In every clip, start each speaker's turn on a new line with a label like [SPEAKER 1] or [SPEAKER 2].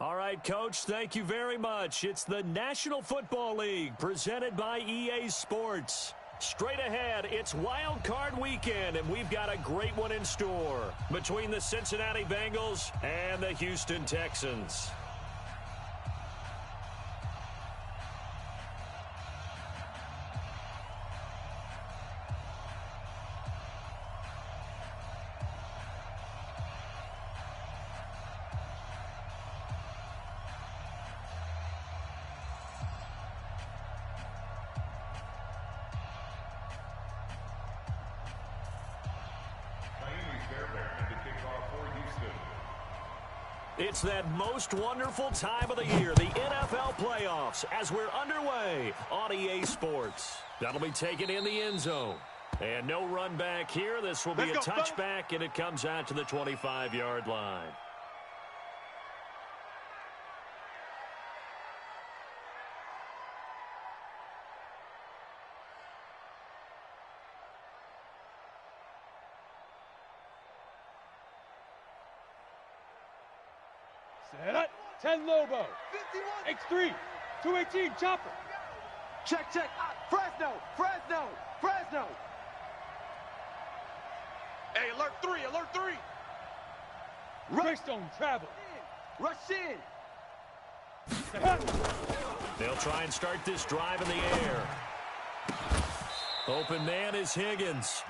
[SPEAKER 1] All right, Coach, thank you very much. It's the National Football League presented by EA Sports. Straight ahead, it's Wildcard weekend, and we've got a great one in store between the Cincinnati Bengals and the Houston Texans. It's that most wonderful time of the year, the NFL playoffs, as we're underway on EA Sports. That'll be taken in the end zone. And no run back here. This will be a touchback, and it comes out to the 25-yard line.
[SPEAKER 2] Set. 10 Lobo. 51. X3. 218 Chopper.
[SPEAKER 3] Check. Fresno. Hey, alert 3.
[SPEAKER 2] Greystone travel.
[SPEAKER 3] Rush in.
[SPEAKER 1] They'll try and start this drive in the air. Open man is Higgins.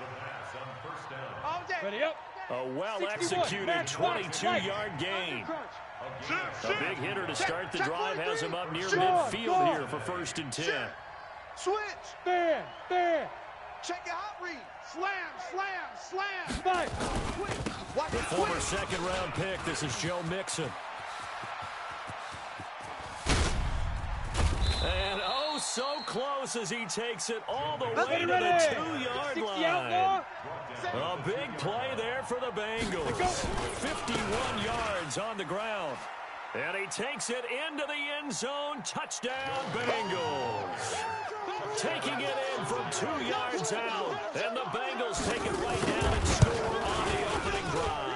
[SPEAKER 2] Ready up.
[SPEAKER 1] A well-executed 22-yard gain. A big hitter to start the drive has him up near midfield here for 1st and 10.
[SPEAKER 3] Switch.
[SPEAKER 2] Fan.
[SPEAKER 3] Check your hot read. Slam.
[SPEAKER 2] Fight.
[SPEAKER 1] The former second-round pick, this is Joe Mixon. And oh, so close as he takes it all the way to the 2-yard line. A big play there for the Bengals. 51 yards on the ground. And he takes it into the end zone. Touchdown, Bengals. Taking it in from 2 yards out. And the Bengals take it right down and score on the opening drive.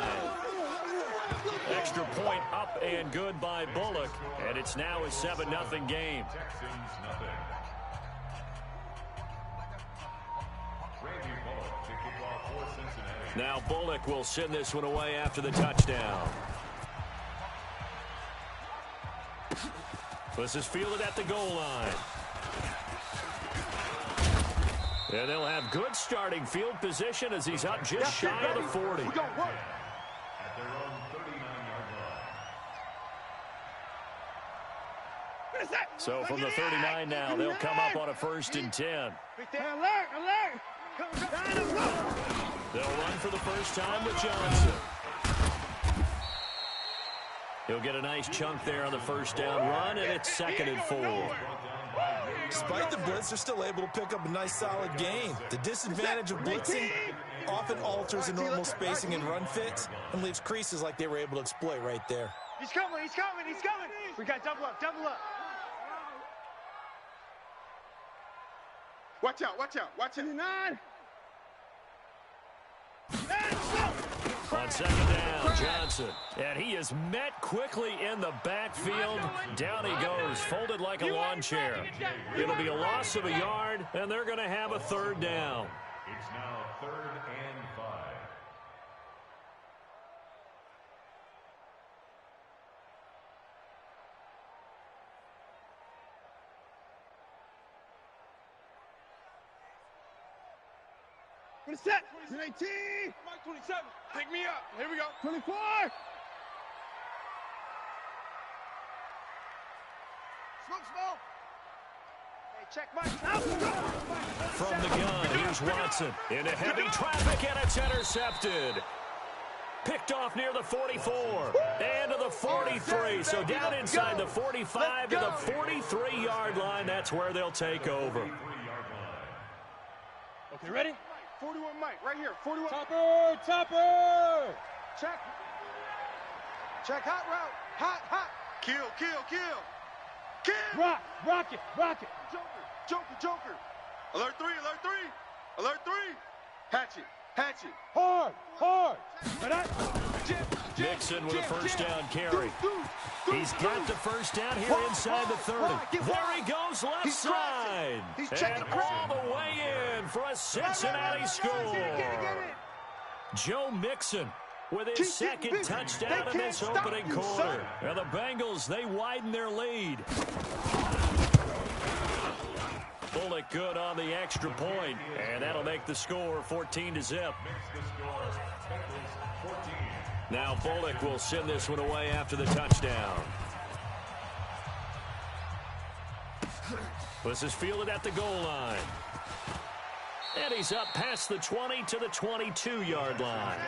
[SPEAKER 1] Extra point up and good by Bullock. And it's now a 7-0 game. Now Bullock will send this one away after the touchdown. This is fielded at the goal line. And they'll have good starting field position as he's up just shy of the 40. So from the 39 now, they'll come up on a 1st and 10.
[SPEAKER 3] Alert.
[SPEAKER 1] They'll run for the first time with Johnson. He'll get a nice chunk there on the first down run, and it's 2nd and 4.
[SPEAKER 4] Despite the blitz, they're still able to pick up a nice, solid gain. The disadvantage of blitzing often alters the normal spacing and run fits and leaves creases like they were able to exploit right there.
[SPEAKER 3] He's coming. We got double up. Watch out.
[SPEAKER 2] 9.
[SPEAKER 1] On 2nd down, Johnson. And he is met quickly in the backfield. Down he goes, folded like a lawn chair. It'll be a loss of a yard, and they're going to have a 3rd down.
[SPEAKER 5] It's now 3rd and 5.
[SPEAKER 3] Set. 18. 27. Pick me up. Here we go. 24. Smoke. Hey, check my out.
[SPEAKER 1] From the gun, here's Watson. Into heavy traffic, and it's intercepted. Picked off near the 44 and to the 43. So down inside the 45 to the 43-yard line. That's where they'll take over.
[SPEAKER 2] Okay, ready?
[SPEAKER 3] 41 Mike, right here. 41.
[SPEAKER 2] Topper.
[SPEAKER 3] Check hot route. Hot. Kill.
[SPEAKER 2] Rocket.
[SPEAKER 3] Joker. Alert 3. Hatchet.
[SPEAKER 2] Hard. Ready?
[SPEAKER 1] Mixon with a first down carry. He's got the first down here inside the 30. There he goes left side. And all the way in for a Cincinnati score. Joe Mixon with his second touchdown in this opening quarter. And the Bengals, they widen their lead. Bullock good on the extra point, and that'll make the score 14-0. Now Bullock will send this one away after the touchdown. This is fielded at the goal line. And he's up past the 20 to the 22-yard line.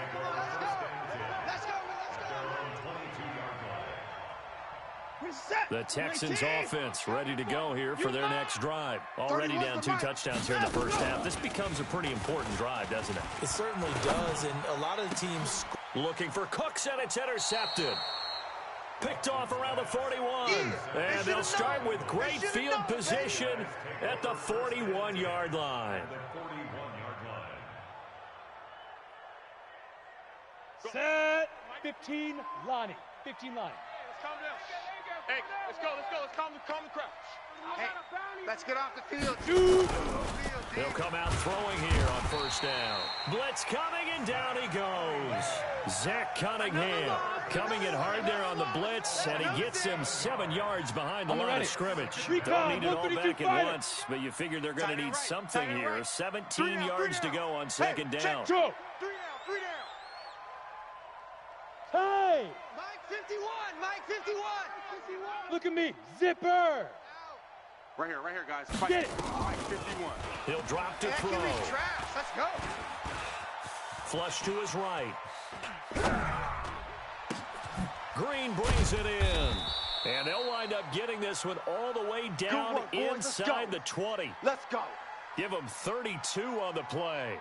[SPEAKER 1] The Texans offense ready to go here for their next drive. Already down 2 touchdowns here in the first half. This becomes a pretty important drive, doesn't it?
[SPEAKER 4] It certainly does, and a lot of the teams...
[SPEAKER 1] Looking for Cooks, and it's intercepted. Picked off around the 41. And they'll start with great field position at the 41-yard line.
[SPEAKER 2] Set. 15, Lonnie. 15 line.
[SPEAKER 3] Calm down. Hey, let's go. Let's calm the crowd.
[SPEAKER 6] Hey, let's get off the field.
[SPEAKER 1] They'll come out throwing here on first down. Blitz coming, and down he goes. Zach Cunningham coming in hard there on the blitz, and he gets him 7 yards behind the line of scrimmage. Don't need it all back at once, but you figure they're going to need something here. 17 yards to go on second down.
[SPEAKER 6] 3 down.
[SPEAKER 2] Hey!
[SPEAKER 6] Mike 51. Mike 51.
[SPEAKER 2] Look at me. Zipper!
[SPEAKER 6] Right here, guys.
[SPEAKER 2] Get it.
[SPEAKER 6] Mike 51.
[SPEAKER 1] He'll drop to throw.
[SPEAKER 6] Let's go.
[SPEAKER 1] Flush to his right. Green brings it in. And they'll wind up getting this one all the way down inside the 20.
[SPEAKER 6] Let's go.
[SPEAKER 1] Give him 32 on the play.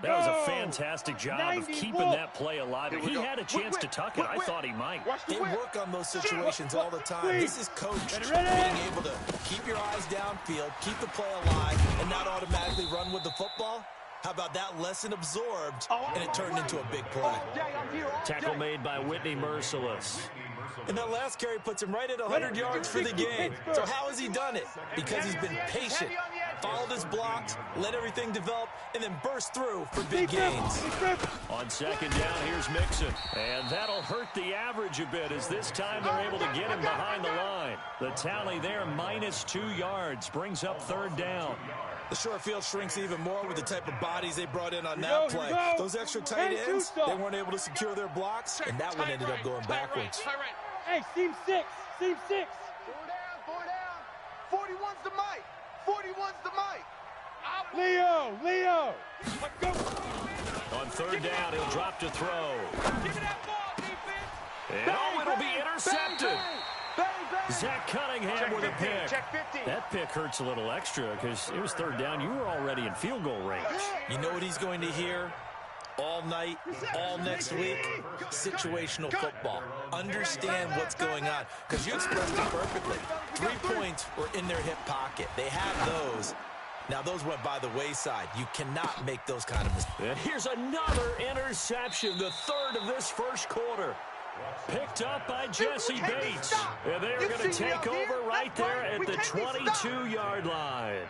[SPEAKER 1] That was a fantastic job of keeping that play alive. He had a chance to tuck it. I thought he might.
[SPEAKER 4] They work on those situations all the time. This is coached being able to keep your eyes downfield, keep the play alive, and not automatically run with the football. How about that lesson absorbed, and it turned into a big play.
[SPEAKER 1] Tackle made by Whitney Merciless.
[SPEAKER 4] And that last carry puts him right at 100 yards for the game. So how has he done it? Because he's been patient, followed his blocks, let everything develop, and then burst through for big gains.
[SPEAKER 1] On second down, here's Mixon. And that'll hurt the average a bit, as this time they're able to get him behind the line. The tally there, -2 yards, brings up third down.
[SPEAKER 4] The short field shrinks even more with the type of bodies they brought in on that play. Those extra tight ends, they weren't able to secure their blocks, and that one ended up going backwards.
[SPEAKER 2] Hey, seam 6. Seam 6.
[SPEAKER 6] 4 down. 41's the Mike. 41's the Mike.
[SPEAKER 2] Leo. Let's go.
[SPEAKER 1] On third down, he'll drop to throw.
[SPEAKER 3] Give me that ball, defense.
[SPEAKER 1] And it'll be intercepted. Zach Cunningham with a pick.
[SPEAKER 6] Check 50.
[SPEAKER 1] That pick hurts a little extra because it was third down. You were already in field goal range.
[SPEAKER 4] You know what he's going to hear all night, all next week? Situational football. Understand what's going on, because you expressed it perfectly. 3 points were in their hip pocket. They have those. Now, those went by the wayside. You cannot make those kind of mistakes.
[SPEAKER 1] And here's another interception, the third of this first quarter. Picked up by Jesse Bates. And they're going to take over right there at the 22-yard line.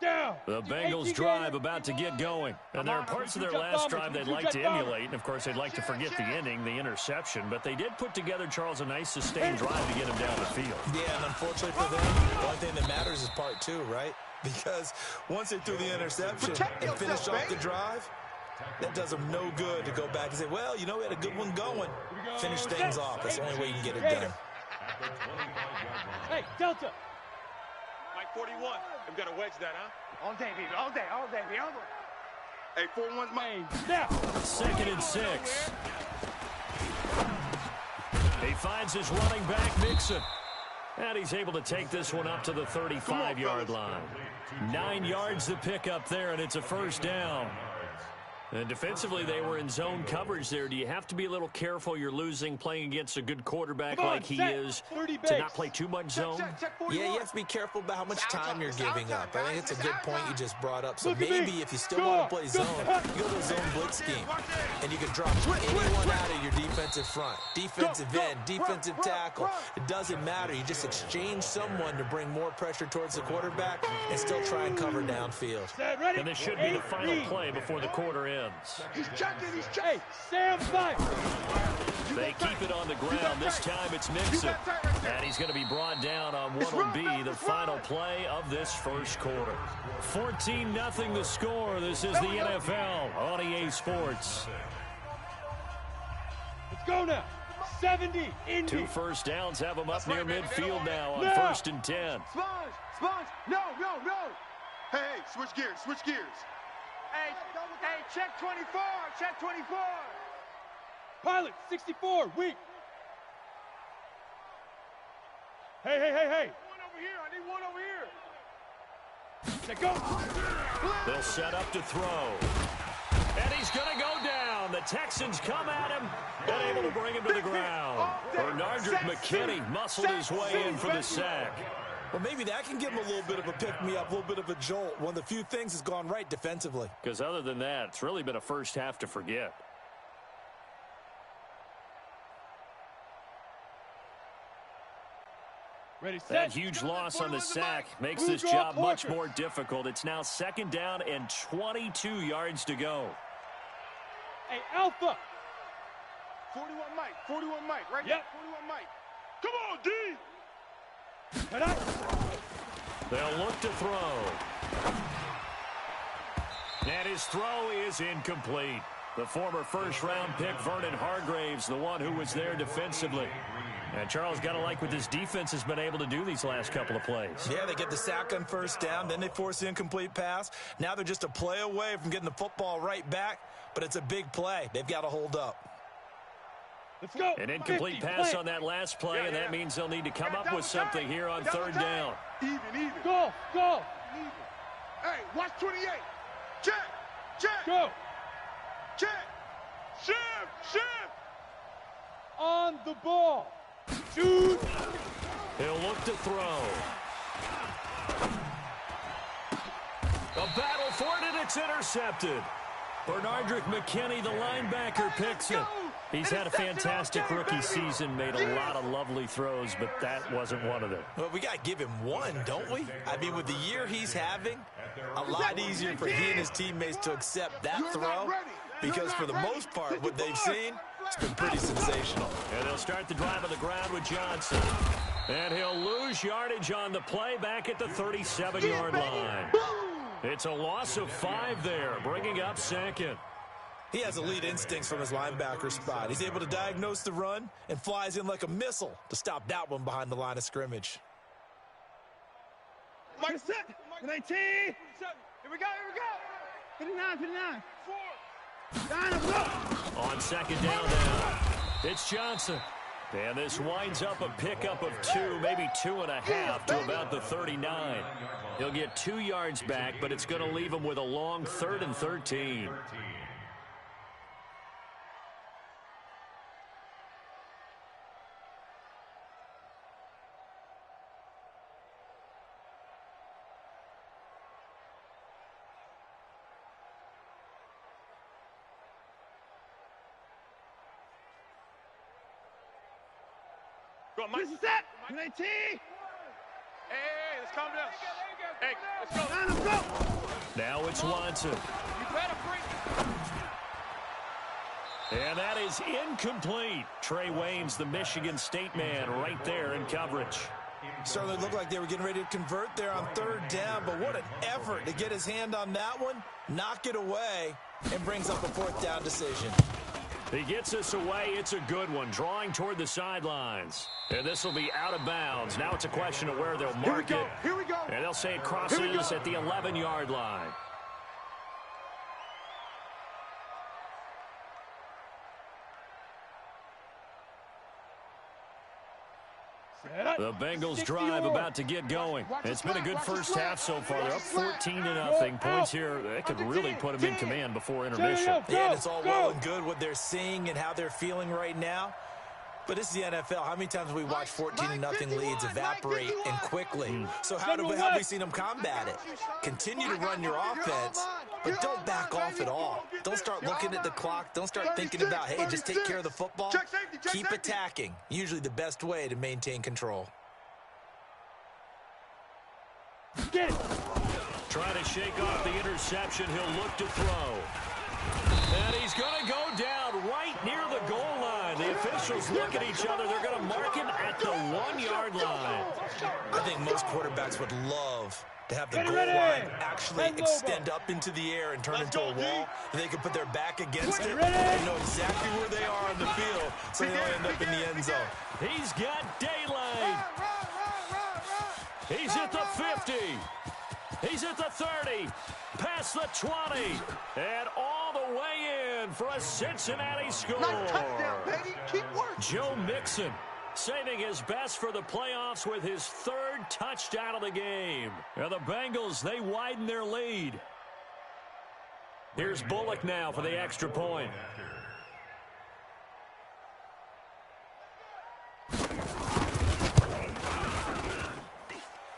[SPEAKER 2] Down.
[SPEAKER 1] The Bengals drive about to get going. And there are parts of their last drive they'd like to emulate. And, of course, they'd like to forget the ending, the interception. But they did put together, Charles, a nice sustained drive to get him down the field.
[SPEAKER 4] Yeah, and unfortunately for them, the only thing that matters is part 2, right? Because once they threw the interception and finished off the drive, that does them no good to go back and say, well, you know, we had a good one going. Finish things off. That's the only way you can get it done.
[SPEAKER 2] Hey, Delta.
[SPEAKER 3] Mike 41. We've got to wedge that, huh?
[SPEAKER 6] All day, baby. All day. Hey, 41's Mike.
[SPEAKER 2] Now.
[SPEAKER 1] 2nd and 6. He finds his running back, Mixon. And he's able to take this one up to the 35-yard line. 9 yards to pick up there, and it's a first down. And defensively, they were in zone coverage there. Do you have to be a little careful you're losing playing against a good quarterback like he is to not play too much zone?
[SPEAKER 4] Yeah, you have to be careful about how much time you're giving up. I think it's a good point you just brought up. So maybe if you still want to play zone, you go to a zone blitz scheme. And you can drop anyone out of your defensive front. Defensive end, defensive tackle. It doesn't matter. You just exchange someone to bring more pressure towards the quarterback and still try and cover downfield.
[SPEAKER 1] And this should be the final play before the quarter ends.
[SPEAKER 6] He's checking, he's checking.
[SPEAKER 2] Hey, Sam, fight.
[SPEAKER 1] They keep it on the ground. This time it's Mixon. And he's going to be brought down on what will be the final play of this first quarter. 14-0 the score. This is the NFL on EA Sports.
[SPEAKER 2] Let's go now. 70, Indy.
[SPEAKER 1] 2 first downs have them up near midfield now on 1st and 10.
[SPEAKER 6] Sponge, no. Hey, switch gears.
[SPEAKER 3] Hey, check 24, check 24.
[SPEAKER 2] Pilot, 64, weak. Hey.
[SPEAKER 3] One over here, I need one over here.
[SPEAKER 2] Let go.
[SPEAKER 1] They'll set up to throw. And he's going to go down. The Texans come at him and able to bring him to the ground. Bernardrick McKinney muscled his way in for the sack.
[SPEAKER 4] Well, maybe that can give him a little bit of a pick-me-up, a little bit of a jolt. One of the few things has gone right defensively.
[SPEAKER 1] Because other than that, it's really been a first half to forget.
[SPEAKER 2] Ready, set.
[SPEAKER 1] That huge loss on the sack makes this job much more difficult. It's now 2nd down and 22 yards to go.
[SPEAKER 2] Hey, Alpha.
[SPEAKER 3] 41 Mike, right?
[SPEAKER 2] Yep.
[SPEAKER 3] 41 Mike. Come on, D.
[SPEAKER 1] They'll look to throw. And his throw is incomplete. The former first-round pick, Vernon Hargraves, the one who was there defensively. And Charles, got to like what this defense has been able to do these last couple of plays.
[SPEAKER 4] Yeah, they get the sack on 1st down, then they force the incomplete pass. Now they're just a play away from getting the football right back, but it's a big play. They've got to hold up.
[SPEAKER 2] Let's go.
[SPEAKER 1] An incomplete pass on that last play, and that means they'll need to come up with something here on 3rd down.
[SPEAKER 6] Even.
[SPEAKER 2] Go.
[SPEAKER 6] Even. Hey, watch 28. Check.
[SPEAKER 2] Go.
[SPEAKER 6] Check.
[SPEAKER 3] Shift.
[SPEAKER 2] On the ball. Shoot.
[SPEAKER 1] He'll look to throw. A battle for it, and it's intercepted. Bernardrick McKinney, the linebacker, picks it. He's had a fantastic rookie season, made a lot of lovely throws, but that wasn't one of them.
[SPEAKER 4] Well, we got to give him one, don't we? I mean, with the year he's having, a lot easier for he and his teammates to accept that throw, because for the most part, what they've seen, it's been pretty sensational.
[SPEAKER 1] And they'll start the drive on the ground with Johnson. And he'll lose yardage on the play back at the 37-yard line. It's a loss of 5 there, bringing up 2nd.
[SPEAKER 4] He has elite instincts from his linebacker spot. He's able to diagnose the run and flies in like a missile to stop that one behind the line of scrimmage.
[SPEAKER 3] Mike, set. 19. Here we go. 59. 4.
[SPEAKER 1] On 2nd down now, it's Johnson. And this winds up a pickup of 2, maybe 2.5 to about the 39. He'll get 2 yards back, but it's going to leave him with a long 3rd and 13.
[SPEAKER 3] Go on, Mike. Set. 19. Hey, let's calm down. Hey, let's go.
[SPEAKER 1] Now it's Watson.
[SPEAKER 3] You better bring.
[SPEAKER 1] And that is incomplete. Trey Waynes, the Michigan State man, right there in coverage.
[SPEAKER 4] Certainly looked like they were getting ready to convert there on 3rd down, but what an effort to get his hand on that one, knock it away, and brings up a 4th down decision.
[SPEAKER 1] He gets this away. It's a good one, drawing toward the sidelines. And this will be out of bounds. Now it's a question of where they'll mark it.
[SPEAKER 6] Here we go.
[SPEAKER 1] And they'll say it crosses at the 11-yard line. The Bengals drive about to get going. It's been a good first half so far. They're up 14-0. Points here, they could really put them in command before intermission.
[SPEAKER 4] Yeah, and it's all well and good what they're seeing and how they're feeling right now. But it's the NFL. How many times have we watched 14-0 leads evaporate and quickly? So how have we seen them combat it? Continue to run your offense, but don't back off at all. Don't start looking at the clock. Don't start thinking about, hey, just take care of the football. Keep attacking. Usually the best way to maintain control.
[SPEAKER 2] Get it.
[SPEAKER 1] Trying to shake off the interception. He'll look to throw. And he's going to go down right near the goal line. The officials look at each other. They're going to mark him at the 1-yard line.
[SPEAKER 4] I think most quarterbacks would love to have the goal line actually extend up into the air and turn into a wall. And they can put their back against it and know exactly where they are on the field, so they don't end up in the end zone.
[SPEAKER 1] He's got daylight. He's at the 50. He's at the 30. Past the 20. And all the way in for a Cincinnati score.
[SPEAKER 6] Nice touchdown, baby. Keep working.
[SPEAKER 1] Joe Mixon saving his best for the playoffs with his third touchdown of the game. And the Bengals, they widen their lead. Here's Bullock now for the extra point.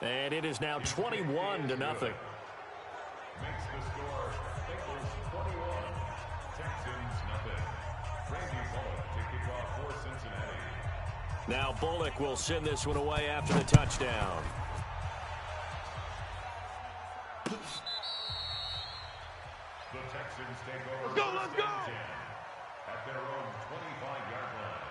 [SPEAKER 1] And it is now 21-0.
[SPEAKER 5] Makes the score Bengals 21, Texans nothing. Randy Bullock to kick off for Cincinnati.
[SPEAKER 1] Now Bullock will send this one away after the touchdown.
[SPEAKER 5] The Texans take over.
[SPEAKER 6] Let's go.
[SPEAKER 5] At their own 25-yard line.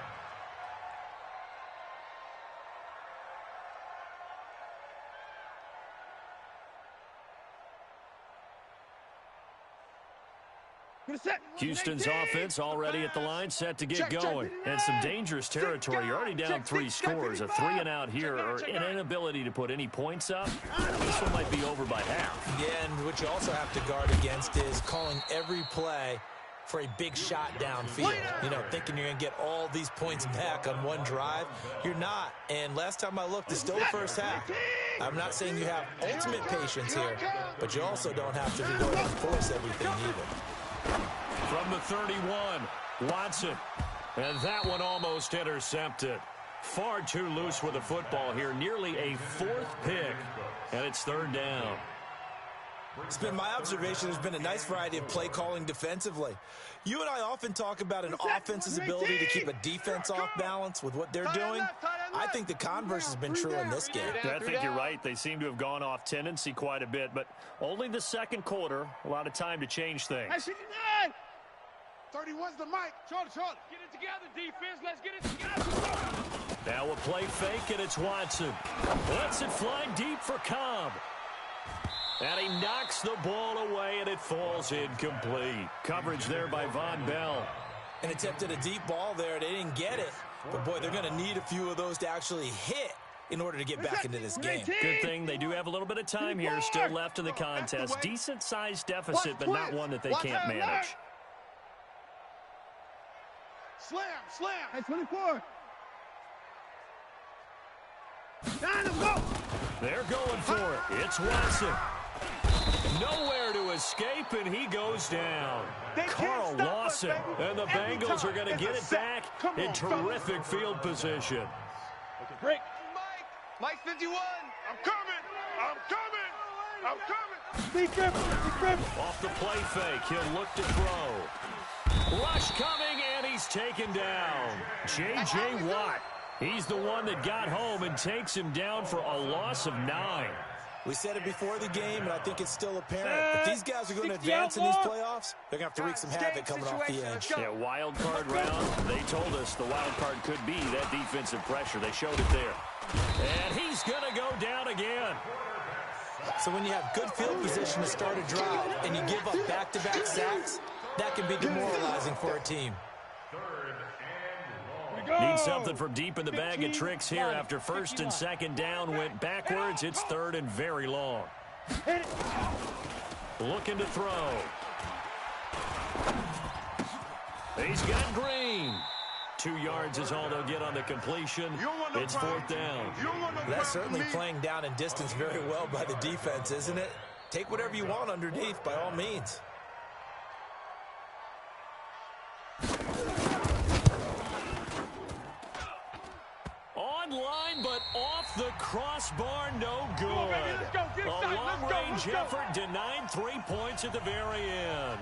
[SPEAKER 1] Houston's offense already at the line, set to get going. And some dangerous territory. You're already down 3 scores. A 3-and-out here, or an inability to put any points up. This one might be over by half.
[SPEAKER 4] Yeah, and what you also have to guard against is calling every play for a big shot downfield. You know, thinking you're going to get all these points back on one drive. You're not. And last time I looked, it's still the first half. I'm not saying you have ultimate patience here, but you also don't have to be going to force everything either.
[SPEAKER 1] From the 31, Watson. And that one almost intercepted. Far too loose with the football here. Nearly a 4th pick. And it's 3rd down.
[SPEAKER 4] It's been my observation there's been a nice variety of play calling defensively. You and I often talk about an offense's ability to keep a defense off balance with what they're doing. I think the converse has been true in this game.
[SPEAKER 1] I think you're right. They seem to have gone off tendency quite a bit, but only the second quarter, a lot of time to change things.
[SPEAKER 6] 31's the mic. Short.
[SPEAKER 2] Get it together, defense. Let's get it together.
[SPEAKER 1] Now a play fake, and it's Watson. Lets it fly deep for Cobb. And he knocks the ball away, and it falls incomplete. Coverage there by Von Bell.
[SPEAKER 4] And attempted a deep ball there. They didn't get it. But, boy, they're going to need a few of those to actually hit in order to get back into this game.
[SPEAKER 1] Good thing they do have a little bit of time here still left in the contest. Decent-sized deficit, but not one that they can't manage.
[SPEAKER 6] Slam.
[SPEAKER 2] Hey, 24.
[SPEAKER 1] They're going for it. It's Watson. Nowhere to escape, and he goes down. Carl Lawson. And the Bengals are going to get it back in terrific field position.
[SPEAKER 2] Break.
[SPEAKER 6] Mike 51.
[SPEAKER 3] I'm coming.
[SPEAKER 2] Deep grip.
[SPEAKER 1] Off the play fake, he'll look to throw. Rush coming, and he's taken down. J.J. Watt. He's the one that got home and takes him down for a loss of 9.
[SPEAKER 4] We said it before the game, and I think it's still apparent. If these guys are going to advance in these playoffs, they're going to have to wreak some havoc coming off the edge.
[SPEAKER 1] Yeah, wild card round. They told us the wild card could be that defensive pressure. They showed it there. And he's going to go down again.
[SPEAKER 4] So when you have good field position to start a drive and you give up back-to-back sacks, that can be demoralizing for a team.
[SPEAKER 1] Need something from deep in the bag of tricks here after 1st and 2nd down went backwards. It's 3rd and very long. Looking to throw. He's got Green. 2 yards is all they'll get on the completion. It's 4th down.
[SPEAKER 4] That's certainly playing down in distance very well by the defense, isn't it? Take whatever you want underneath, by all means.
[SPEAKER 1] Online, but off the crossbar, no good. A long-range effort denied 3 points at the very end.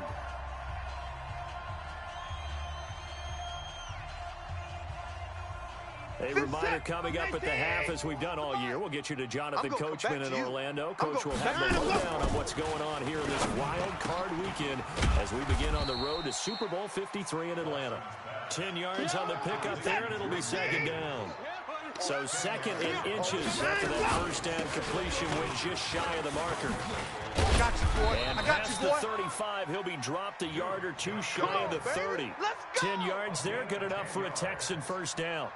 [SPEAKER 1] A reminder coming up at the half, as we've done all year. We'll get you to Jonathan Coachman in Orlando. Coach will have the lowdown on what's going on here in this wild card weekend as we begin on the road to Super Bowl 53 in Atlanta. 10 yards on the pickup there, and it'll be 2nd down. So 2nd and inches after that first down completion went just shy of the marker.
[SPEAKER 6] I got you, boy.
[SPEAKER 1] And past the 35, he'll be dropped a yard or 2 shy of the 30. 10 yards there, good enough for a Texan first down.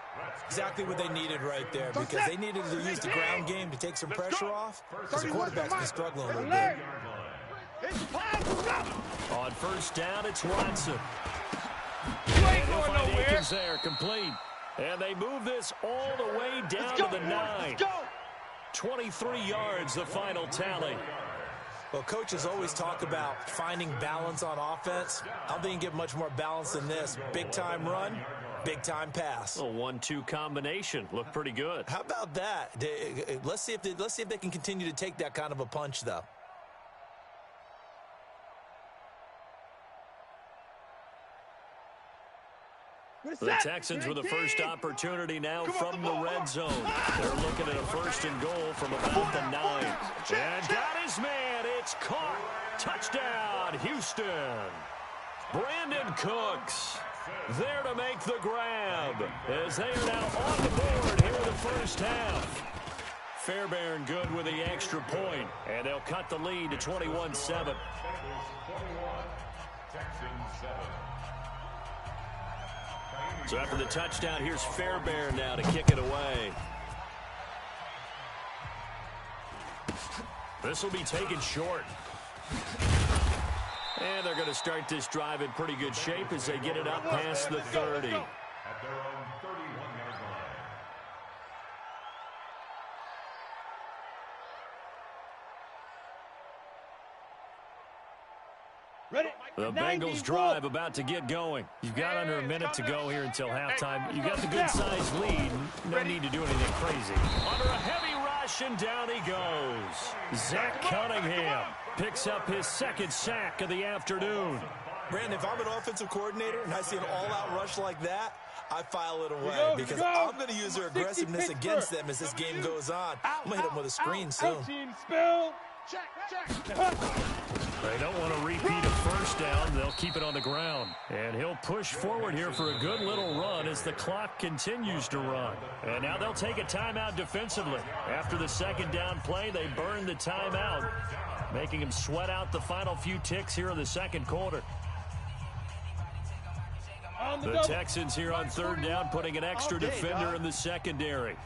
[SPEAKER 4] Exactly what they needed right there, because they needed to use the ground game to take some pressure off, because the quarterback's been struggling a little bit.
[SPEAKER 1] On first down, it's Watson. And he'll find Akins there, complete. And they move this all the way down to the 9. 23 yards, the final tally.
[SPEAKER 4] Well, coaches always talk about finding balance on offense. I don't think you can get much more balance than this. Big-time run, big-time pass.
[SPEAKER 1] A 1-2 combination. Looked pretty good.
[SPEAKER 4] How about that? Let's see if they can continue to take that kind of a punch, though.
[SPEAKER 1] The Texans with a first opportunity now from the red zone. They're looking at a 1st and goal from about the 9. And got his man. It's caught. Touchdown, Houston. Brandon Cooks there to make the grab as they are now on the board here in the first half. Fairbairn good with the extra point, and they'll cut the lead to 21-7.
[SPEAKER 5] Texans 7.
[SPEAKER 1] So after the touchdown, here's Fairbairn now to kick it away. This will be taken short. And they're going to start this drive in pretty good shape as they get it up past the 30.
[SPEAKER 5] At their own 31-yard line.
[SPEAKER 2] Ready?
[SPEAKER 1] The Bengals drive about to get going. You've got under a minute to go here until halftime. You've got the good-sized lead. No need to do anything crazy. Under a heavy rush, and down he goes. Zach Cunningham picks up his 2nd sack of the afternoon.
[SPEAKER 4] Brandon, if I'm an offensive coordinator and I see an all-out rush like that, I file it away because I'm going to use their aggressiveness against them as this game goes on. I'm going to hit them with a screen soon.
[SPEAKER 1] They don't want to repeat a first down. They'll keep it on the ground. And he'll push forward here for a good little run as the clock continues to run. And now they'll take a timeout defensively. After the 2nd down play, they burn the timeout, making him sweat out the final few ticks here in the 2nd quarter. The Texans here on 3rd down, putting an extra defender in the secondary.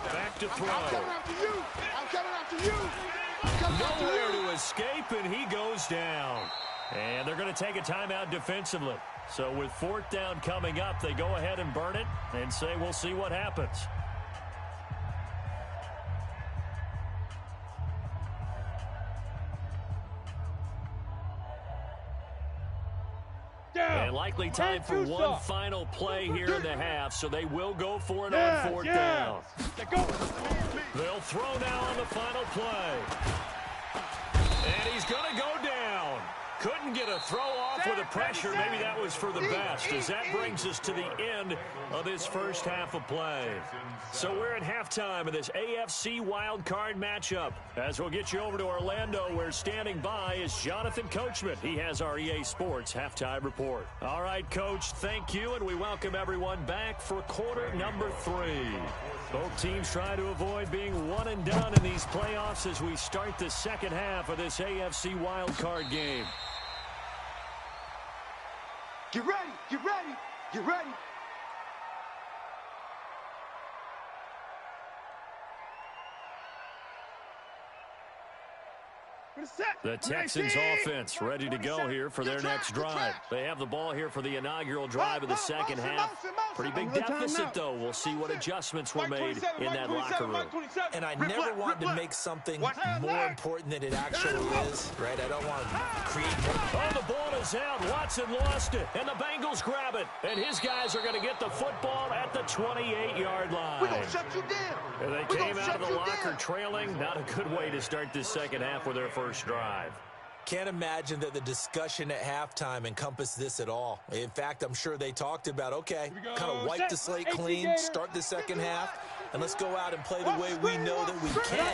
[SPEAKER 1] Back to throw.
[SPEAKER 6] I'm coming after you.
[SPEAKER 1] Nowhere to escape, and he goes down. And they're going to take a timeout defensively. So with 4th down coming up, they go ahead and burn it and say we'll see what happens. And likely time for one final play here in the half, so they will go for it on 4th down. They'll throw now on the final play. And he's going to go down. Couldn't get a throw off with the pressure. Maybe that was for the best, as that brings us to the end of this first half of play. So we're at halftime of this AFC wildcard matchup. As we'll get you over to Orlando, where standing by is Jonathan Coachman. He has our EA Sports halftime report. All right, Coach, thank you, and we welcome everyone back for quarter number 3. Both teams try to avoid being one and done in these playoffs as we start the second half of this AFC wildcard game.
[SPEAKER 6] Get ready, get ready, get ready.
[SPEAKER 1] The Texans offense ready to go here for their next drive. They have the ball here for the inaugural drive of the second half. Pretty big deficit, though. We'll see what adjustments were made in that locker room.
[SPEAKER 4] And I never want to make something more important than it actually is, right? I don't want to create more.
[SPEAKER 1] Oh, the ball is out. Watson lost it, and the Bengals grab it. And his guys are going to get the football at the 28-yard line.
[SPEAKER 6] We're going to shut you down.
[SPEAKER 1] And they came out of the locker trailing. Not a good way to start this second half with their first drive.
[SPEAKER 4] Can't imagine that the discussion at halftime encompassed this at all. In fact, I'm sure they talked about, okay, kind of wipe the slate clean, start the second half, and let's go out and play the way we know that we can.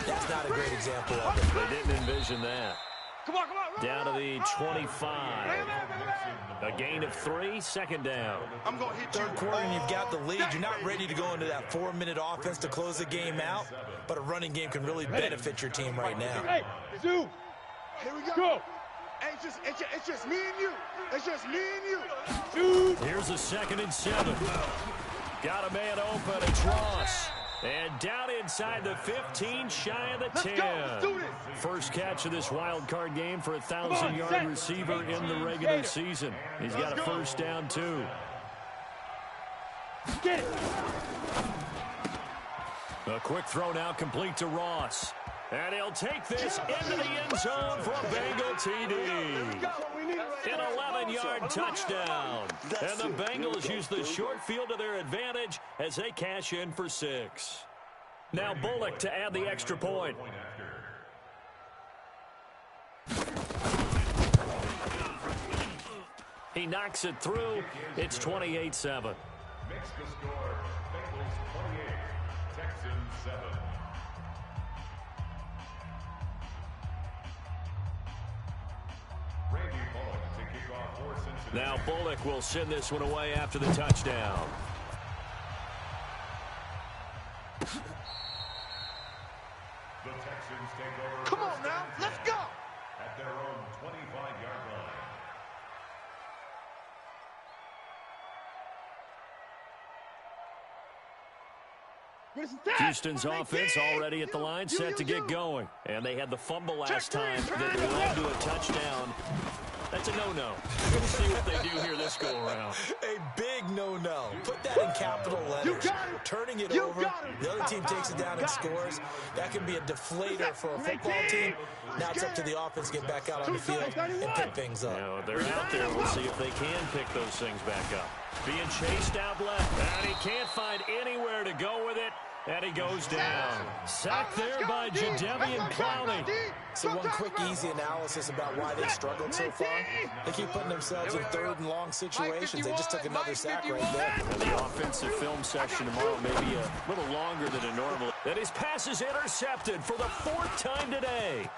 [SPEAKER 4] That's not a great example of it.
[SPEAKER 1] They didn't envision that. Down to the 25. A gain of 3, second down.
[SPEAKER 6] I'm going to hit
[SPEAKER 4] Third quarter and you've got the lead. You're not ready to go into that 4-minute offense to close the game out, but a running game can really benefit your team right now.
[SPEAKER 2] Hey, Zoo.
[SPEAKER 6] Here we go.
[SPEAKER 2] Go.
[SPEAKER 6] It's just me and you. It's just me and you.
[SPEAKER 2] Shoot.
[SPEAKER 1] Here's a 2nd and 7. Got a man open. It's Ross. And down inside the 15, shy of the 10.
[SPEAKER 6] Let's do this.
[SPEAKER 1] First catch of this wild card game for a 1,000-yard receiver in the regular season. He's got a first down, too.
[SPEAKER 2] Get it.
[SPEAKER 1] A quick throw now complete to Ross. And he'll take this into the end zone for a Bengal TD. An 11-yard touchdown. And the Bengals use the short field to their advantage as they cash in for 6. Now Bullock to add the extra point. He knocks it through. It's 28-7.
[SPEAKER 5] Makes the score Bengals 28, Texans 7.
[SPEAKER 1] Now Bullock will send this one away after the touchdown.
[SPEAKER 5] The Texans take over.
[SPEAKER 6] Come on now, let's go.
[SPEAKER 5] At their own 25-yard line.
[SPEAKER 1] Houston's offense already at the line, set to get going. And they had the fumble last time that led to a touchdown. That's a no-no. We'll see what they do here this go-around.
[SPEAKER 4] A big no-no. Put that in capital letters. Turning it over, the other team takes it down and scores. That can be a deflator for a football team. Now it's up to the offense to get back out on the field and pick things up.
[SPEAKER 1] Now, they're out there. We'll see if they can pick those things back up. Being chased out left, and he can't find anywhere to go with it. And he goes down. Sacked there by Jadeveon Clowney.
[SPEAKER 4] So one quick, easy analysis about why they struggled so far. They keep putting themselves in 3rd and long situations. They just took another sack right there.
[SPEAKER 1] And the offensive film session tomorrow may be a little longer than a normal. And his pass is intercepted for the 4th time today.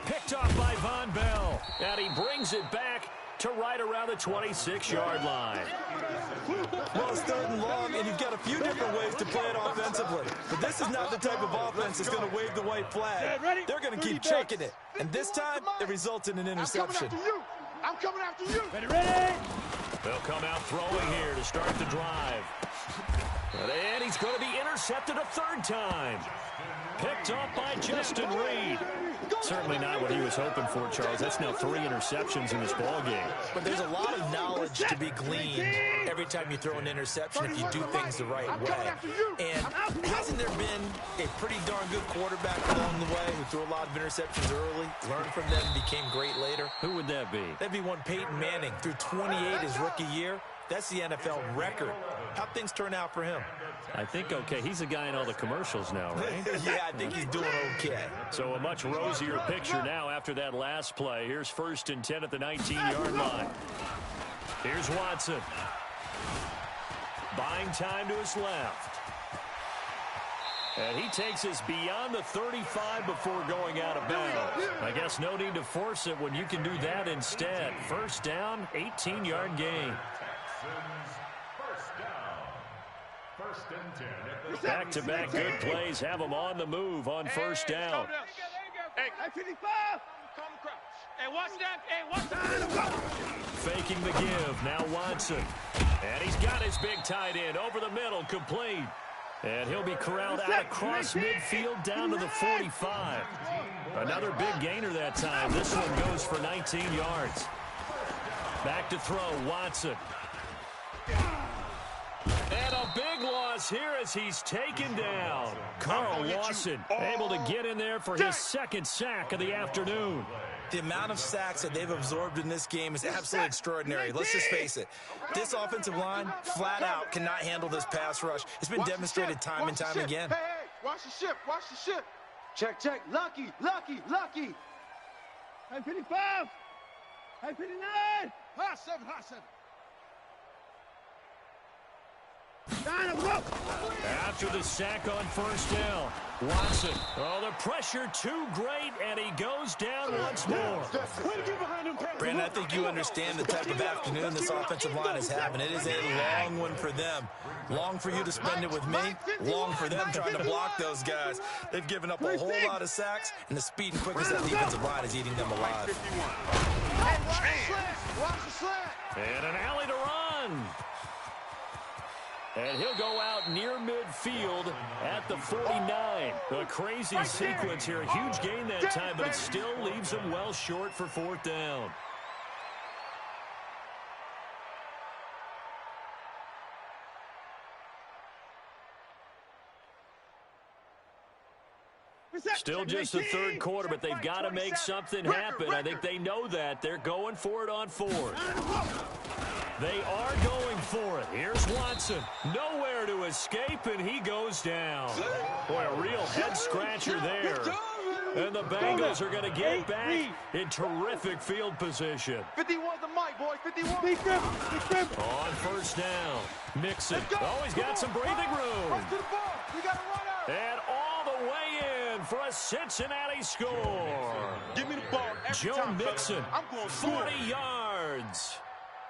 [SPEAKER 1] Picked off by Von Bell. And he brings it back to right around the 26-yard line.
[SPEAKER 4] Well, it's 3rd and long, and you've got a few different ways to play it offensively. But this is not the type of offense that's going to wave the white flag. They're going to keep chucking it. And this time, it results in an interception.
[SPEAKER 6] I'm coming after you.
[SPEAKER 2] Ready?
[SPEAKER 1] They'll come out throwing here to start the drive. And he's going to be intercepted a 3rd time. Picked up by Justin Reed. Certainly not what he was hoping for, Charles. That's now 3 interceptions in this ballgame.
[SPEAKER 4] But there's a lot of knowledge to be gleaned every time you throw an interception if you do things the right way. And hasn't there been a pretty darn good quarterback along the way who threw a lot of interceptions early, learned from them, and became great later?
[SPEAKER 1] Who would that be?
[SPEAKER 4] That'd be one Peyton Manning. Threw 28 his rookie year. That's the NFL record. How'd things turn out for him?
[SPEAKER 1] I think okay. He's a guy in all the commercials now, right?
[SPEAKER 4] Yeah, I think he's doing okay.
[SPEAKER 1] So a much rosier picture now after that last play. Here's 1st and 10 at the 19-yard line. Here's Watson. Buying time to his left. And he takes us beyond the 35 before going out of bounds. I guess no need to force it when you can do that instead. First down, 18-yard gain. Back-to-back good plays have them on the move on first down.
[SPEAKER 3] Hey, 55. Hey, watch that. Hey, watch that.
[SPEAKER 1] Faking the give. Now Watson. And he's got his big tight end over the middle, complete. And he'll be corralled out across midfield down to the 45. Another big gainer that time. This one goes for 19 yards. Back to throw, Watson. And a big loss here as he's taken down. Carl Lawson able to get in there for his second sack of the afternoon.
[SPEAKER 4] The amount of sacks that they've absorbed in this game is absolutely extraordinary. Let's just face it. This offensive line, flat out, cannot handle this pass rush. It's been demonstrated time and time again.
[SPEAKER 6] Hey, watch the ship, watch the ship. Check, check. Lucky.
[SPEAKER 2] High 55. High 59.
[SPEAKER 6] Hot 7, hot 7.
[SPEAKER 1] After the sack on first down, Watson. Oh, the pressure too great, and he goes down once more.
[SPEAKER 4] Brandon, I think you understand the type of afternoon this offensive line is having. It is a long one for them. Long for you to spend it with me. Long for them trying to block those guys. They've given up a whole lot of sacks, and the speed and quickness of that defensive line is eating them alive.
[SPEAKER 6] Watch the slant.
[SPEAKER 1] And an alley to run. And he'll go out near midfield at the 49. A crazy sequence here. A huge gain that time, but it still leaves him well short for fourth down. Still just the third quarter, but they've got to make something happen. I think they know that. They're going for it on fourth. They are going for it. Here's Watson. Nowhere to escape, and he goes down. Boy, a real head-scratcher there. And the Bengals are going to get back in terrific field position.
[SPEAKER 6] 51's the mic, boys. 51.
[SPEAKER 2] Big grip.
[SPEAKER 1] On first down, Mixon. Oh, he's got some breathing room.
[SPEAKER 6] Rush to the ball. We got a runner.
[SPEAKER 1] And all the way in for a Cincinnati score.
[SPEAKER 3] Give me the ball every
[SPEAKER 1] Joe
[SPEAKER 3] time,
[SPEAKER 1] Mixon,
[SPEAKER 3] I'm going
[SPEAKER 1] 40 yards.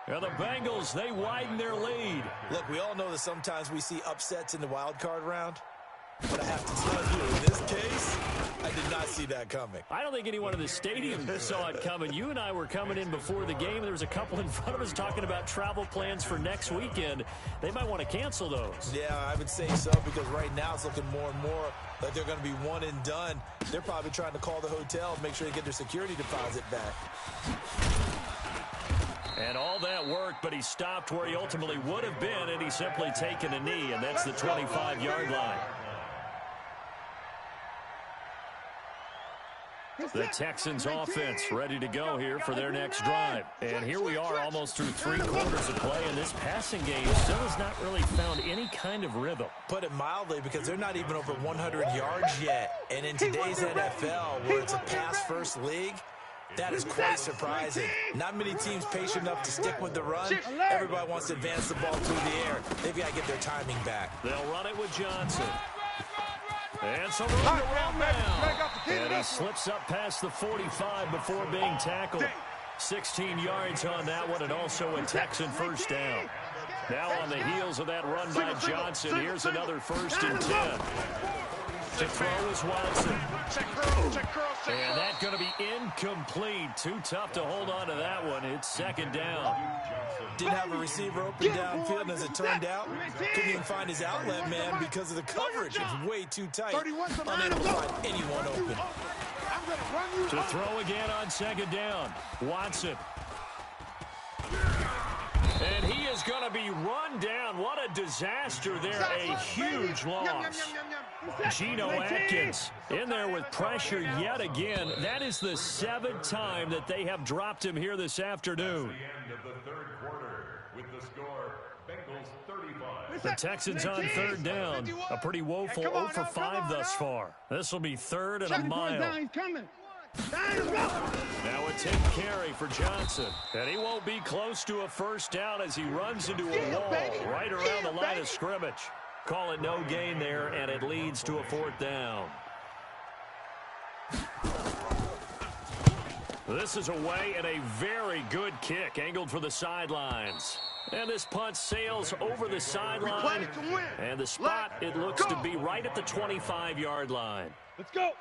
[SPEAKER 1] And the Bengals, they widen their lead.
[SPEAKER 4] Look, we all know that sometimes we see upsets in the wild card round. But I have to tell you, in this case, I did not see that coming.
[SPEAKER 1] I don't think anyone in the stadium saw it coming. You and I were coming in before the game. There was a couple in front of us talking about travel plans for next weekend. They might want to cancel those.
[SPEAKER 4] Yeah, I would say so, because right now it's looking more and more like they're going to be one and done. They're probably trying to call the hotel and make sure they get their security deposit back.
[SPEAKER 1] And all that worked, but he stopped where he ultimately would have been, and he's simply taken a knee, and that's the 25-yard line. The Texans offense ready to go here for their next drive. And here we are almost through 3 quarters of play, and this passing game still has not really found any kind of rhythm.
[SPEAKER 4] Put it mildly, because they're not even over 100 yards yet. And in today's NFL, where it's a pass-first league, that is quite surprising. Not many teams patient enough to stick with the run. Everybody wants to advance the ball through the air. They've got to get their timing back.
[SPEAKER 1] They'll run it with Johnson. And some room to run now. And he slips up past the 45 before being tackled. 16 yards on that one, and also a Texan first down. Now on the heels of that run by Johnson, here's another 1st and 10. To throw is Watson. And that's going to be incomplete. Too tough to hold on to that one. It's 2nd down.
[SPEAKER 4] Didn't have a receiver open downfield, and as it turned out, couldn't even find his outlet man because of the coverage. It's way too tight. Unable to find anyone open.
[SPEAKER 1] To throw again on 2nd down. Watson. And he is going to be run down. What a disaster there. A huge loss. Geno Atkins in there with pressure yet again. That is the 7th time that they have dropped him here this afternoon.
[SPEAKER 5] The end of the 3rd quarter with the score, Bengals 35.
[SPEAKER 1] The Texans on 3rd down. A pretty woeful 0 for 5 thus far. This will be 3rd and a mile.
[SPEAKER 2] He's coming.
[SPEAKER 1] Now a 10 carry for Johnson. And he won't be close to a 1st down as he runs into a wall right around the line of scrimmage. Call it no gain there, and it leads to a 4th down. This is away, and a very good kick angled for the sidelines. And this punt sails over the sideline. And the spot, it looks to be right at the 25-yard line.
[SPEAKER 2] Let's go.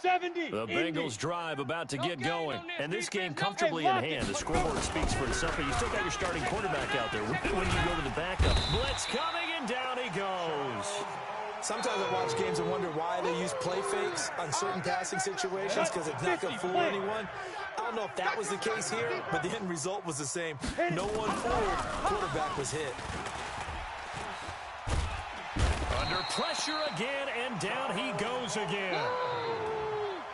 [SPEAKER 2] 70.
[SPEAKER 1] The Bengals drive about to get going. And this game comfortably in hand. The scoreboard speaks for itself, but you still got your starting quarterback out there. When you go to the backup, blitz coming, and down he goes.
[SPEAKER 4] Sometimes I watch games and wonder why they use play fakes on certain passing situations because it's not going to fool anyone. I don't know if that was the case here, but the end result was the same. No one fooled. Quarterback was hit.
[SPEAKER 1] Under pressure again, and down he goes again.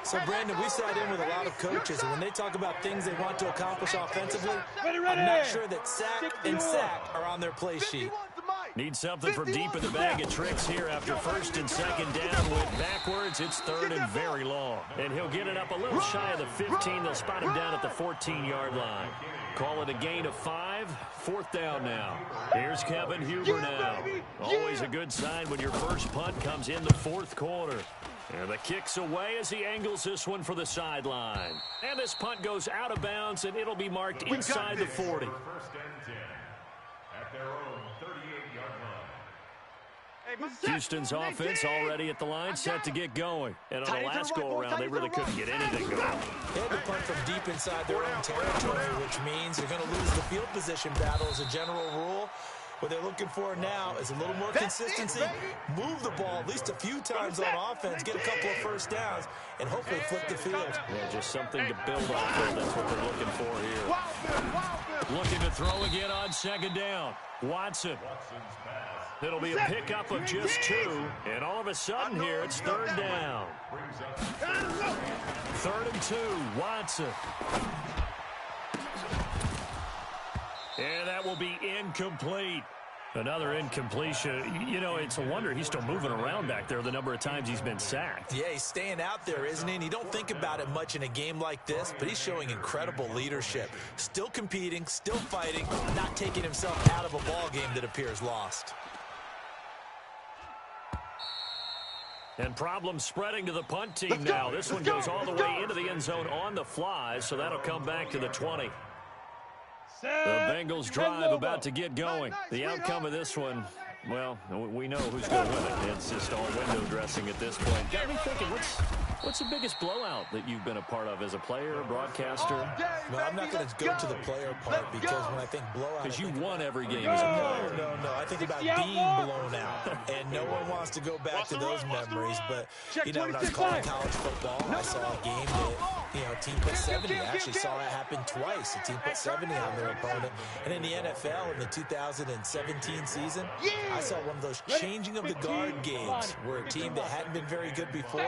[SPEAKER 4] So, Brandon, we sat in with a lot of coaches, and when they talk about things they want to accomplish offensively, I'm not sure that sack and sack are on their play sheet.
[SPEAKER 1] Need something from deep in the bag of tricks here after first and second down. Went backwards. It's third and very long. And he'll get it up a little shy of the 15. They'll spot him down at the 14-yard line. Call it a gain of 5. Fourth down now. Here's Kevin Huber now. Always a good sign when your first punt comes in the fourth quarter. And the kick's away as he angles this one for the sideline. And this punt goes out of bounds, and it'll be marked inside the 40.
[SPEAKER 5] First and 10 at their own 38-yard line.
[SPEAKER 1] Houston's offense already at the line, set to get going. And on the last go-around, they really couldn't get anything going.
[SPEAKER 4] They had to punt from deep inside their own territory, which means they're going to lose the field position battle as a general rule. What they're looking for now is a little more consistency, move the ball at least a few times on offense, get a couple of first downs, and hopefully flip the field.
[SPEAKER 1] Yeah, just something to build off of. That's what they're looking for here. Looking to throw again on second down. Watson. It'll be a pickup of just 2, and all of a sudden here it's third down. Third and 2, Watson. And that will be incomplete. Another incompletion. You know, it's a wonder he's still moving around back there the number of times he's been sacked.
[SPEAKER 4] Yeah, he's staying out there, isn't he? And you don't think about it much in a game like this, but he's showing incredible leadership. Still competing, still fighting, not taking himself out of a ball game that appears lost.
[SPEAKER 1] And problems spreading to the punt team now. This one goes all the way into the end zone on the fly, so that'll come back to the 20. The Bengals drive about to get going. The outcome of this one, well, we know who's going to win it. It's just all window dressing at this point. Got me thinking, what's the biggest blowout that you've been a part of as a player, broadcaster?
[SPEAKER 4] No, I'm not going to go to the player part because when I think blowout...
[SPEAKER 1] Because you won every game as a player.
[SPEAKER 4] No. I think about being blown out. And no one wants to go back to those memories. But, you know, when I was calling college football, I saw a game that, you know, a team put 70. I actually saw it happen twice. A team put 70 on their opponent. And in the NFL, in the 2017 season, I saw one of those changing of the guard games where a team that hadn't been very good before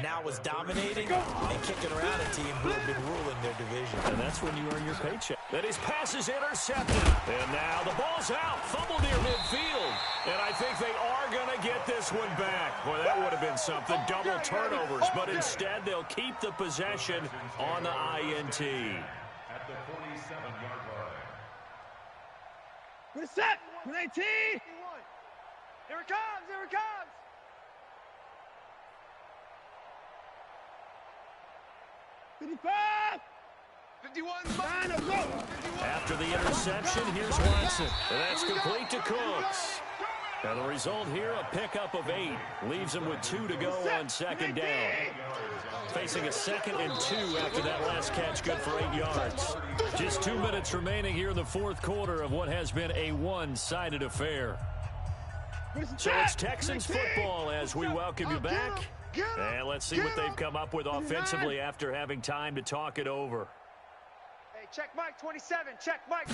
[SPEAKER 4] now was dominating and kicking around a team who had been ruling their division.
[SPEAKER 1] And that's when you earn your paycheck. And his pass is intercepted. And now the ball's out. Fumble near midfield. And I think they are going to get this one back. Boy, that would have been something. Double turnovers. But instead, they'll keep the possession on the INT.
[SPEAKER 5] At the 47-yard line.
[SPEAKER 3] We're set. 19. Here it comes. Here it comes. 55. 51.
[SPEAKER 1] After the interception, here's Watson. And that's complete to Cooks. And the result here, a pickup of 8. Leaves him with 2 to go on second down. Facing a 2nd and 2 after that last catch, good for 8 yards. Just 2 minutes remaining here in the fourth quarter of what has been a one-sided affair. So it's Texans football as we welcome you back. And let's see what they've come up with offensively after having time to talk it over.
[SPEAKER 3] Hey, check Mike, 27. Check Mike.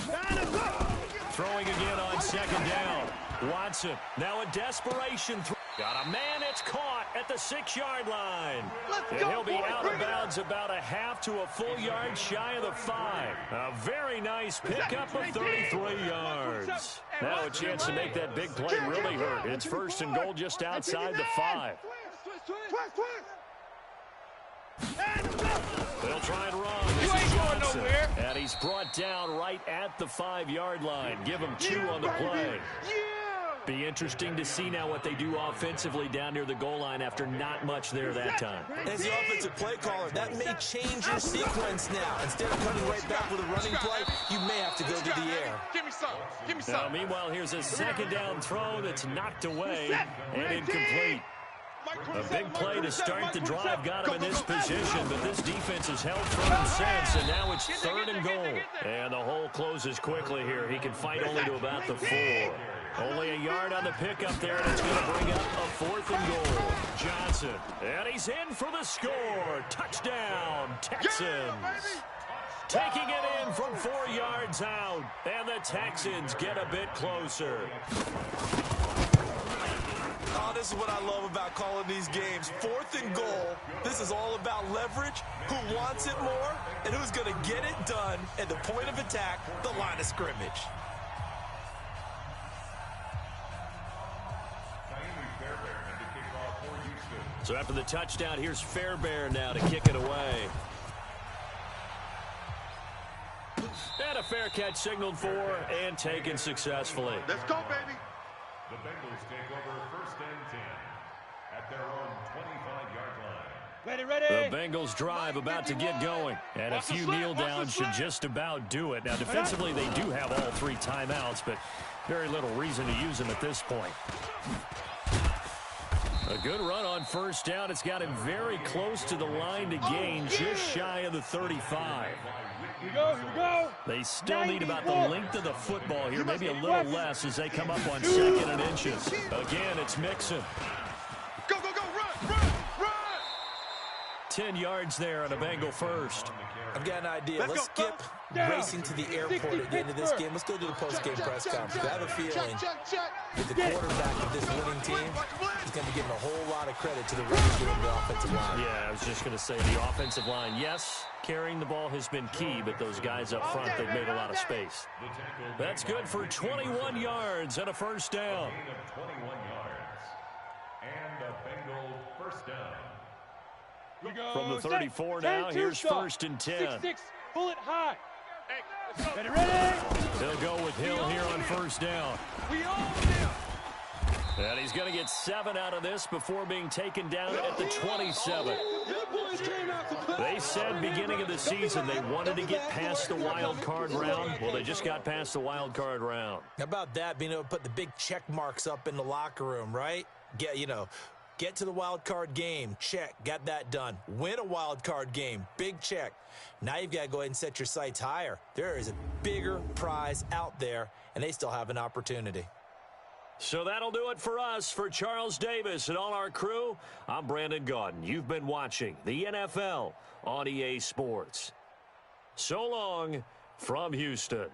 [SPEAKER 1] Throwing again on second down. Watson, now a desperation throw. Got a man, it's caught at the 6-yard line. And he'll be out of bounds about a half to a full yard shy of the 5. A very nice pickup of 33 yards. Now a chance to make that big play really hurt. It's first and goal just outside the 5. They'll try and run. This is Johnson. And he's brought down right at the 5-yard line. Give him 2 on the play. Be interesting to see now what they do offensively down near the goal line after not much there that time.
[SPEAKER 4] As the offensive play caller, that may change your sequence now. Instead of coming right back with a running play, you may have to go to the air.
[SPEAKER 3] Give me some. Give me some.
[SPEAKER 1] Now, meanwhile, here's a second down throw that's knocked away and incomplete. A big play to start the drive got him in this position, but this defense has held firm since, and now it's third and goal. And the hole closes quickly here. He can fight only to about the 4. Only a yard on the pickup there, and it's going to bring up a 4th and goal. Johnson, and he's in for the score. Touchdown, Texans. Taking it in from 4 yards out, and the Texans get a bit closer.
[SPEAKER 4] Oh, this is what I love about calling these games. 4th and goal. This is all about leverage, who wants it more, and who's going to get it done at the point of attack, the line of scrimmage.
[SPEAKER 1] So after the touchdown, here's Fairbairn now to kick it away. And a fair catch signaled for and taken successfully.
[SPEAKER 6] Let's go, baby.
[SPEAKER 5] The Bengals take over 1st and 10 at their own 25-yard line.
[SPEAKER 2] Ready.
[SPEAKER 1] The Bengals drive about to get going. And a few kneel downs should just about do it. Now, defensively, they do have all 3 timeouts, but very little reason to use them at this point. A good run on 1st down. It's got him very close to the line to gain, just shy of the 35.
[SPEAKER 2] Here we go.
[SPEAKER 1] They still need about the length of the football here, maybe a little less as they come up on 2nd and inches. Again, it's Mixon.
[SPEAKER 6] Go, run.
[SPEAKER 1] 10 yards there on a Bengal 1st.
[SPEAKER 4] I've got an idea. Let's skip racing to the airport at the end of this game. Let's go do the post-game press conference. I have a feeling that the quarterback of this winning team is going to be giving a whole lot of credit to the running game and the offensive line.
[SPEAKER 1] Yeah, I was just going to say the offensive line, yes, carrying the ball has been key, but those guys up front, they've made a lot of space. That's good for 21 yards and a 1st down.
[SPEAKER 5] 21 yards and a Bengal 1st down.
[SPEAKER 1] From the 34 now, here's 1st and 10.
[SPEAKER 2] 6-6, pull it high.
[SPEAKER 3] Hey, let's go.
[SPEAKER 2] Ready.
[SPEAKER 1] They'll go with Hill here on 1st down.
[SPEAKER 2] We own them.
[SPEAKER 1] And he's going to get 7 out of this before being taken down at the 27. They said beginning of the season they wanted to get past the wild card round. Well, they just got past the wild card round.
[SPEAKER 4] How about that, being able to put the big check marks up in the locker room, right? Get to the wild card game, check, got that done. Win a wild card game, big check. Now you've got to go ahead and set your sights higher. There is a bigger prize out there, and they still have an opportunity.
[SPEAKER 1] So that'll do it for us. For Charles Davis and all our crew, I'm Brandon Gaudin. You've been watching the NFL on EA Sports. So long from Houston.